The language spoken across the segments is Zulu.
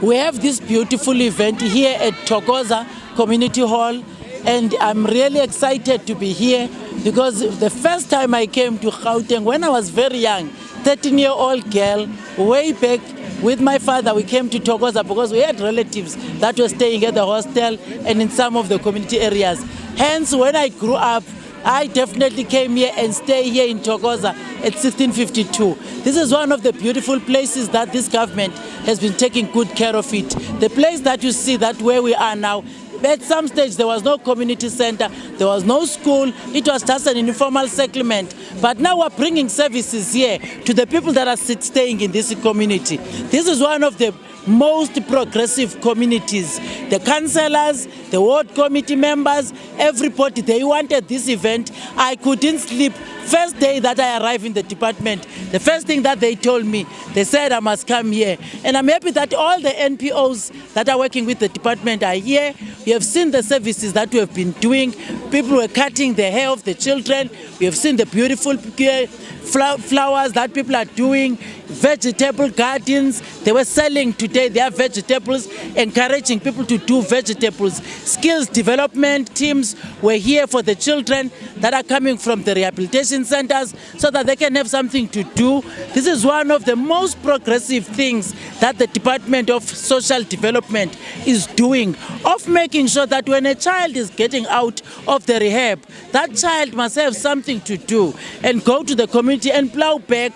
We have this beautiful event here at Thokoza Community Hall, and I'm really excited to be here because the first time I came to Gauteng when I was very young, 13-year-old girl, way back with my father, we came to Thokoza because we had relatives that were staying at the hostel and in some of the community areas. Hence, when I grew up, I definitely came here and stay here in Thokoza at 1652. This is one of the beautiful places that this government has been taking good care of it. The place that you see, that where we are now, at some stage there was no community center, there was no school, it was just an informal settlement. But now we're bringing services here to the people that are staying in this community. This is one of the most progressive communities. The councillors, the ward committee members, everybody, they wanted this event. I couldn't sleep. First day that I arrived in the department, the first thing that they told me, they said I must come here. And I'm happy that all the NPOs that are working with the department are here. We have seen the services that we have been doing. People were cutting the hair of the children. We have seen the beautiful flowers that people are doing, vegetable gardens. They were selling today their vegetables, encouraging people to do vegetables. Skills development teams were here for the children that are coming from the rehabilitation centers so that they can have something to do. This is one of the most progressive things that the Department of Social Development is doing, of making sure that when a child is getting out of the rehab, that child must have something to do and go to the community and plow back.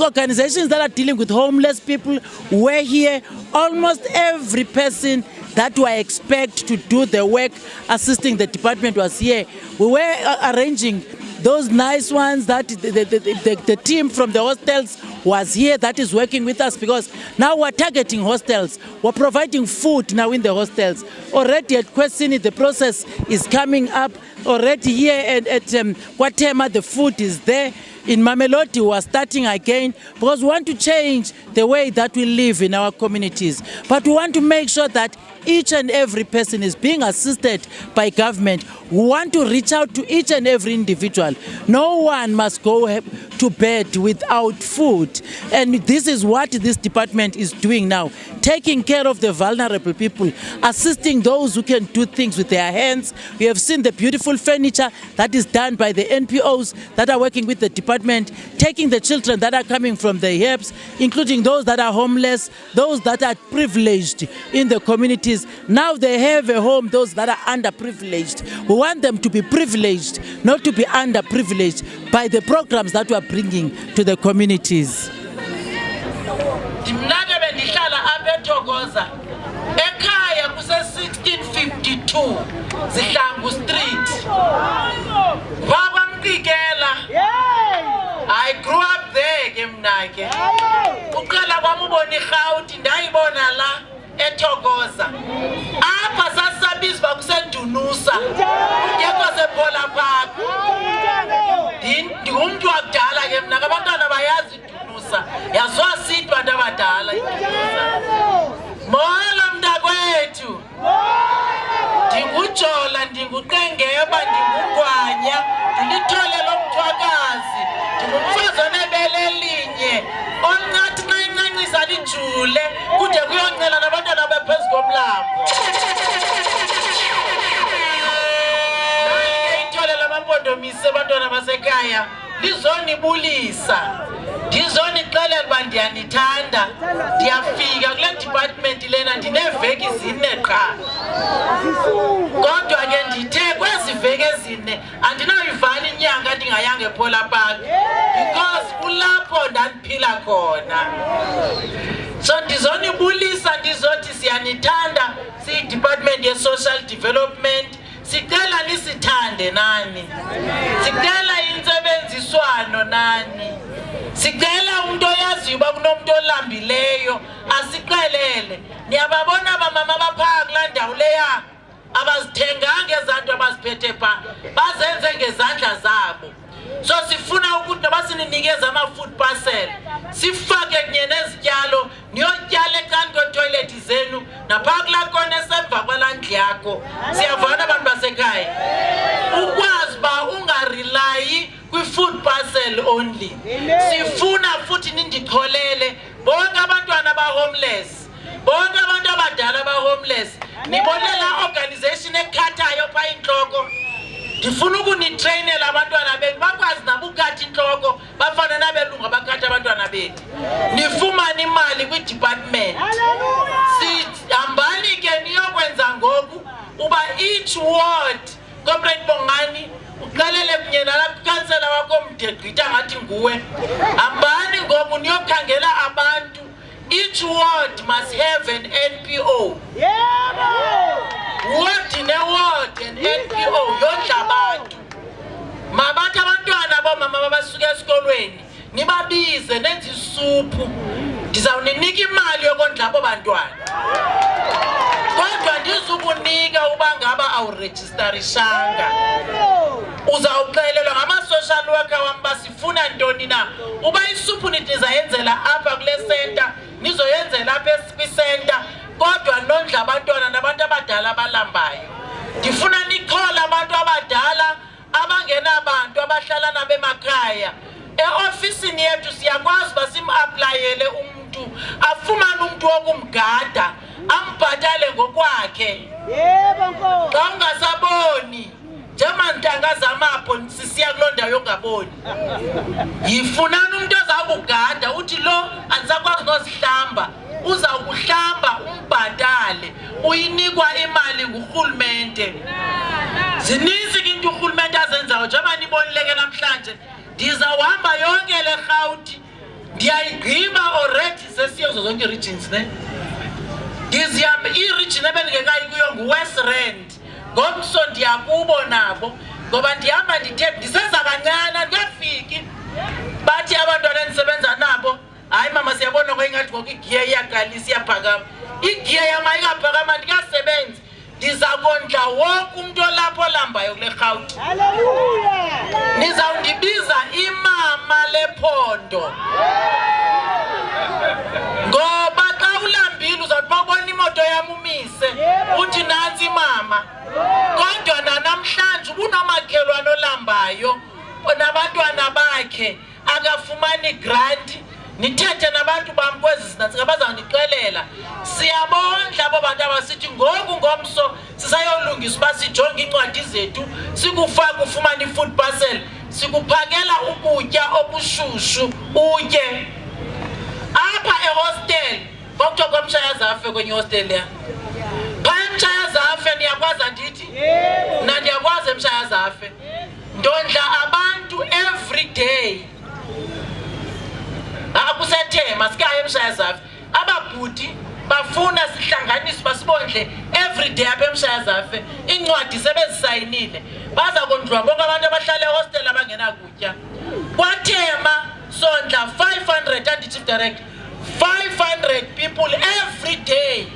Organizations that are dealing with homeless people were here. Almost every person that we expect to do the work assisting the department was here. We were arranging those nice ones that the team from the hostels was here that is working with us, because now we're targeting hostels. We're providing food now in the hostels. Already at Kwesini, the process is coming up. Already here at Kwatema, the food is there. In Mamelodi, we are starting again because we want to change the way that we live in our communities. But we want to make sure that each and every person is being assisted by government. We want to reach out to each and every individual. No one must go to bed without food. And this is what this department is doing now, taking care of the vulnerable people, assisting those who can do things with their hands. We have seen the beautiful furniture that is done by the NPOs that are working with the department, taking the children that are coming from the helps, including those that are homeless, those that are privileged in the communities. Now they have a home, those that are underprivileged. We want them to be privileged, not to be underprivileged by the programs that we are bringing to the communities. Ekhaya kuse 1652 Zihlangu Street. Baba Mkikela. I grew up there ke mna ke. Uqala kwami ubona iGauteng ndayibona la eThokoza. Apha sasabizwa kuseDunusa. Ungekho sePola Park. Ndingumuntu wakudala ke mna, abantwana bayazi iDunusa. Yazwa sidwa abantu abadala iDunusa. Mola mntakwethu, ndingujola, ndinguqengeba, ndingugwanya, ndilithole lomthwakazi, ndingumfazi onebele elinye, oncathi xa incancisa lijule kude kuyoncela nabantwana bephezu komlambo. Ithole lamampondomise abantwana basekhaya lizonibulisa. Ndizonixelela uba ndiyanithanda, ndiyafika kule department lena ndineveki zine qha. Kodwa ke ndithe kwezi veki ezine andinoyivana inyanga ndingayanga ePola Park because kulapho ndandiphila khona. So ndizonibulisa ndizothi siyanithanda, siyi-Department ye-Social Development. Sicela nisithande nani, sicela intsebenziswano nani, sicela umuntu oyaziyo uba kunomuntu olambileyo asixelele. Niyababona abamama abaphaa kulaa ndawo leya abazithenganga ezanto abaziphethe phaa, bazenze ngezandla zabo. So sifuna ukuthi noba sininikeza ama-food parcel sifake kunye nezityalo, niyotyala ekani kwetoilethi zenu naphaa kulaa kona esemva kwalaa ndlu yakho. Siyavana abantu basekhaya ukwazi uba ungarelayi kwi-food parcel only. Sifuna futhi nindixolele bonke abantwana ba-homeless bonke abantu abadala ba-homeless nibone la organization ekhathayo pha inhloko ndifuna ukunitrainela abantwana benu bakwazi nabo ukhatha inhloko bafana nabelungu abakhatha abantwana bethu nifumane imali kwi-department sihambani ke niyokwenza ngoku uba each ward Comrade Bongani uqalele kunye nalaphukansela wakho mdegqitha ngathi nguwe hambani ngoku niyokhangela abantu each ward must have an NPO ward ne-ward an NPO yondla abantu mabathi abantwana bomama babasuke esikolweni nibabize nenze isuphu ndizawuninika imali yokondla abo bantwana kodwa ndizukunika uba ngaba awurejistarishanga uzawuxelelwa ngama-social worker wam uba sifuna ntoni na uba isuphu nizayenzela apha kule center nizoyenzela apha kwi-center kodwa nondla abantwana nabantu abadala abalambayo ndifuna nikhola abantu abadala abangenabantu abahlala nabo emakhaya e-ofisini yethu siyakwazi uba sim-aplayele umntu afumane umntu wokumgada ambhatale ngokwakhe xa ungasaboni njemantanga zamapho sisiya kuloo ndawo yongaboni yifunani umntu ozawukugada uthi lo andisakwazi nozihlamba uzawukuhlamba umbhatale uyinikwa imali ngurhulumente zininzi ke into urhulumente azenzayo njengoba nibonileke namhlanje ndizawuhamba yonke le Rhawuti ndiyayigqiba already sesiye kuzo zonke ii-regions ne ndizihamba i-region ebendingekayi kuyo nguWest Rand ngomso ndiyakubo nabo ngoba ndihamba ndisenza kancane ndiyafiki bathi abantwana endisebenza nabo hayi mama siyabona kwayingathi ngoku igiya iyakalisa iyaphakama igiya yama ikaphakama ndikasebenzi ndiza kondla wonke umntu olapho olambayo kule Rhawuti nizawundibiza imama lephondo ngoba xa ulambile uzawuthi babona imoto yam umise uthi nantsi mama kodwa nanamhlanje ubunomakhelwane olambayo nabantwana bakhe akafumani grant nithethe nabantu bam kwezi zinantsika bazawundixelela siyabondla abo bantu abasithi ngoku ngomso sisayolungisa uba sijonge iincwadi zethu sikufaka ufumane i-food parcel sikuphakela ukutya obushushu utye apha ehostel kwakuthiwa kwamshayazafe kwenye hostel ya phaa emshayazafe niyakwazi andithi mna ndiyakwazi emshayazafe ndondla abantu every day akusethema sikayo emshayazafe ababhuti bafuna sihlanganise basibondle every day apha emshayazafe incwadi sebezisayinile baza kondlwa bonke abantu abahlala ehostel abangenakutya kwathema sondla 500 anti-chief director 500 people every day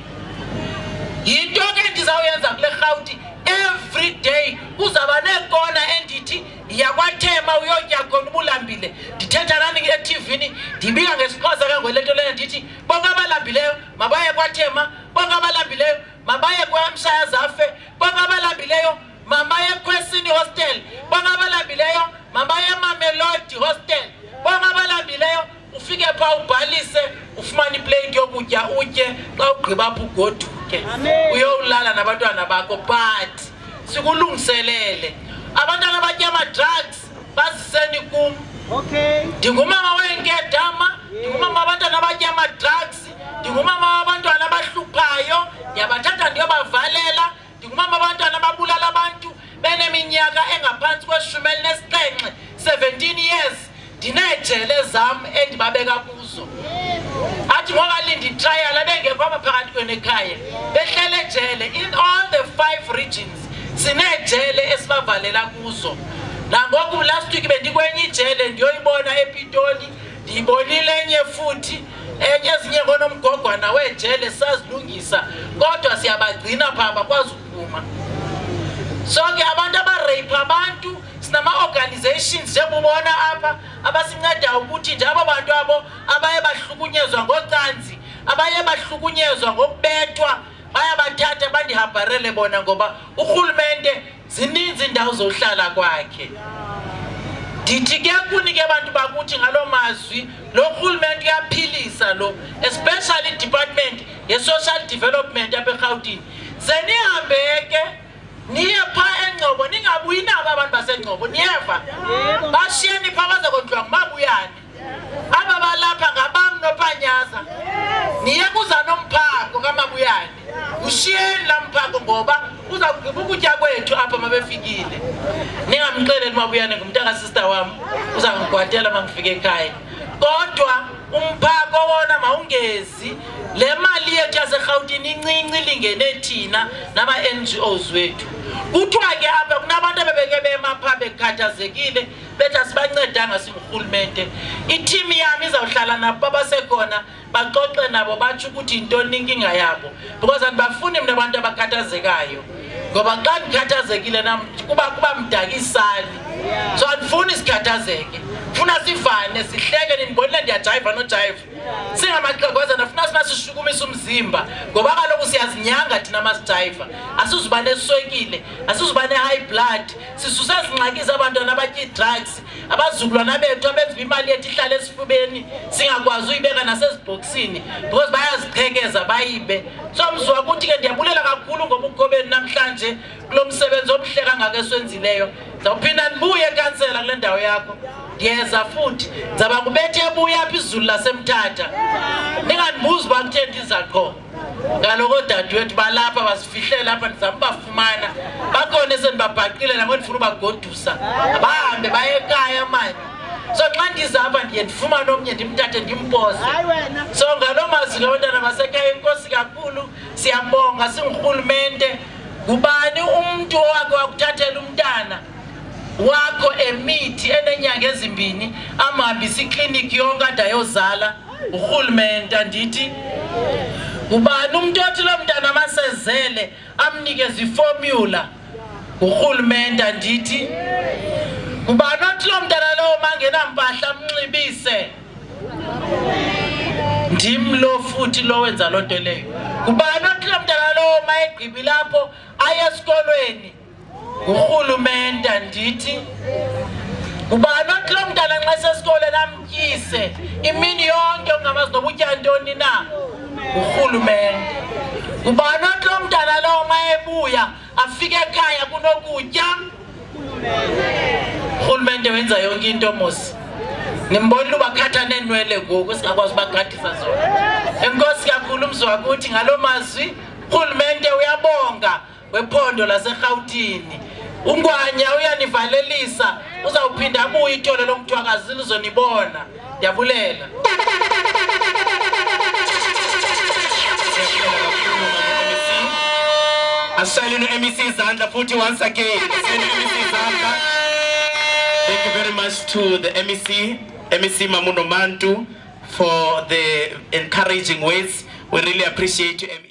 yinto ke ndizawuyenza kule Rhawuti every day kuzaba nekona endithi yakwathema uyotya khona ubulambile ndithetha nani eTV-ni ndibika ngesixhosa ke ngolento lena ndithi bonke abalambileyo mabaye kwathema bonke abalambileyo mabaye kwamshayazafe bonke abalambileyo mabaye eKwesini hostel bonke abalambileyo mabaye eMamelodi hostel bonke abalambileyo ufike phaa ubhalise ufumane iplate yokutya utye xa ugqiba apho ugoduke uyowulala nabantwana bakho but sikulungiselele abantwana abatya ama-drugs baziseni kum ndingumama weenkedama ndingumama wabantwana abatya ama-drugs ndingumama wabantwana abahluphayo ndiyabathatha ndiyobavalela ndingumama wabantwana ababulala abantu beneminyaka engaphantsi kwe-17 17 years ndineejele zam endibabeka kuzo athi ngokalindi trial abengekho abaphakathi kwenekhaya behlele ejele in all the 5 regions sineejele esibavalela kuzo nangoku last week bendikwenye ijele ndiyoyibona ePitoli ndiyibonile enye futhi enye ezinye konomgogwana weejele sazilungisa kodwa siyabagcina phaa bakwazi ukuphuma sonke abantu abareyipha abantu sinama-organizations njengobona apha abasinceda ukuthi nje abo bantu abo abaye bahlukunyezwa ngocansi abaye bahlukunyezwa ngokubethwa bayabathatha bandihambarele bona ngoba urhulumente zininzi indawo zohlala kwakhe ndithi kuyakunike abantu bakuthi ngaloo mazwi lo rhulumente uyaphilisa lo especially department ye-social development apha eRhawutini. Senihambeke niye phaa eNgcobo, ningabuyi nabo abantu baseNgcobo, niyeva? Bashiyeni phaa bazokodliwa ngumabuyane. Aba balapha ngabam noPanyaza. Niye kuza nomphako kaMabuyane. Ushiyeni la mphako ngoba uzawugqiba ukutya kwethu apha mabefikile. Ningamxeleli uMabuyane ngumntaka sister wam, uzangigwatela mangifike ekhaya. Kodwa umphako wona mawungezi, le mali yethu yaseRhawutini incinci lingene thina nama-NGOs wethu. Kuthiwa ke apha kunabantu abebeke bema phaa bekhathazekile bethi asibancedanga singurhulumente. Iteam yami izawuhlala nabo basekhona baxoxe nabo batsho ukuthi yintoni inkinga yabo, because andibafuni mna abantu abakhathazekayo, ngoba xa ndikhathazekile nam kuba mdakisali. So andifuni sikhathazeke, funa sivane sihleke. Nindibonile ndiyajayiva nojayiva singamaxhegweza, ndafuna simasishukumisa umzimba, ngoba kaloku siyazinyanga thina masijayiva. Asizuba neswekile, asizuba ne-high blood, sisuse zingxakisa abantwana abatya ii-drugs, abazukulwana bethu abenza imali yethu ihlale esifubeni singakwazi uyibeka nasezibhokisini because bayaziqhekeza bayibe. So mzwa kuthi ke ndiyabulela kakhulu ngoba ukugobeni namhlanje kulo msebenzi omhle kangaka esiwenzileyo. Zawuphinda ndibuye ekansela kule ndawo yakho, ndiyeza futhi ndizaba kubethe ebuya apha izulu laseMthatha. Ningandibuzi uba kutheni ndiza qho, kaloku oodadewethu balapha basifihlele apha, ndizama ubafumana. Bakhona esendibabhaqile nabo ndifuna ubagodusa bahambe baye ekhaya mani. So xa ndiza apha ndiye ndifumane omnye ndimthathe ndimpose. So ngaloo mazwi abantwana basekhaya, inkosi kakhulu, siyabonga singurhulumente. Ngubani umntu owakhe wakuthathela umntana wakho emithi eneenyanga ezimbini amhambisa ikliniki yonke ade ayozala? Urhulumente. Andithi ngubani umntu othi lo mntana masezele amnikeze iformula? Urhulumente. Andithi ngubani othi lo mntana lowo mangenampahla amnxibise? Ndim lo futhi lo wenza loo nto leyo. Ngubani othi lo mntana lowo mayegqibile apho aye esikolweni? Urhulumente. Andithi ngubani othi lo mntana nxa sesikolweni amtyise imini yonke ungamazi noba utya ntoni na? Urhulumente. Ngubani othi lo mntana lowo mayebuya afike ekhaya kunokutya? Urhulumente wenza yonke into mos. Nimbonile ubakhatha neenwele ngoku singakwazi ubagathisa zona. Enkosi kakhulu mzwakuthi ngaloo mazwi. Urhulumente uyabonga wephondo laseRhawutini. Ungwanya uyanivalelisa, uzawuphinda abuye itolo lomthwakazi lizonibona. Ndiyabulela. Asayini no-MEC izandla futhi once again. Asayini no-MEC izandla. Thank you very much to the MEC Mamuno Mantu for the encouraging words. We really appreciate you, MEC.